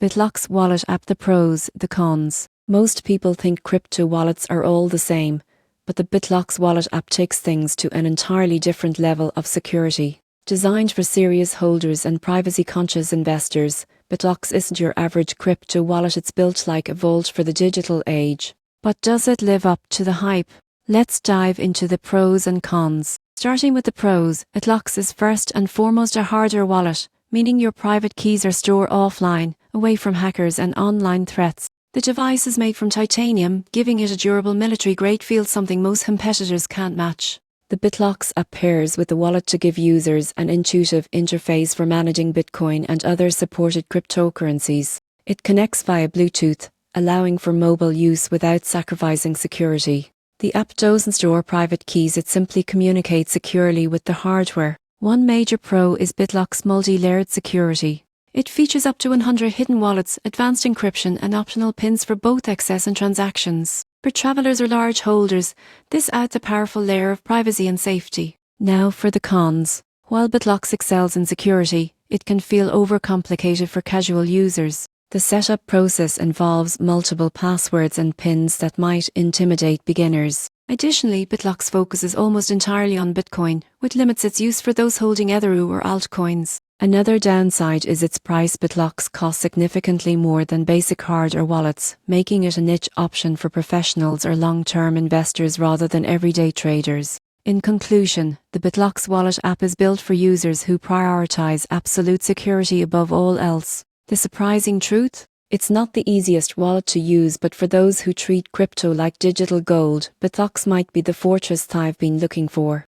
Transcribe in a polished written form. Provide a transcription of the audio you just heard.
Bitlox wallet app. The pros, the cons. Most people think crypto wallets are all the same, but the Bitlox wallet app takes things to an entirely different level of security. Designed for serious holders and privacy-conscious investors, Bitlox isn't your average crypto wallet. It's built like a vault for the digital age. But does it live up to the hype? Let's dive into the pros and cons. Starting with the pros, Bitlox is first and foremost a hardware wallet, meaning your private keys are stored offline, away from hackers and online threats. The device is made from titanium, giving it a durable military-grade feel, something most competitors can't match. The Bitlox app pairs with the wallet to give users an intuitive interface for managing Bitcoin and other supported cryptocurrencies. It connects via Bluetooth, allowing for mobile use without sacrificing security. The app doesn't store private keys, it simply communicates securely with the hardware. One major pro is Bitlox multi-layered security. It features up to 100 hidden wallets, advanced encryption and optional pins for both access and transactions. For travelers or large holders, this adds a powerful layer of privacy and safety. Now for the cons. While Bitlox excels in security, it can feel overcomplicated for casual users. The setup process involves multiple passwords and pins that might intimidate beginners. Additionally, Bitlox focuses almost entirely on Bitcoin, which limits its use for those holding Ethereum or altcoins. Another downside is its price. Bitlox costs significantly more than basic hardware wallets, making it a niche option for professionals or long-term investors rather than everyday traders. In conclusion, the Bitlox wallet app is built for users who prioritize absolute security above all else. The surprising truth? It's not the easiest wallet to use, but for those who treat crypto like digital gold, Bitlox might be the fortress they've been looking for.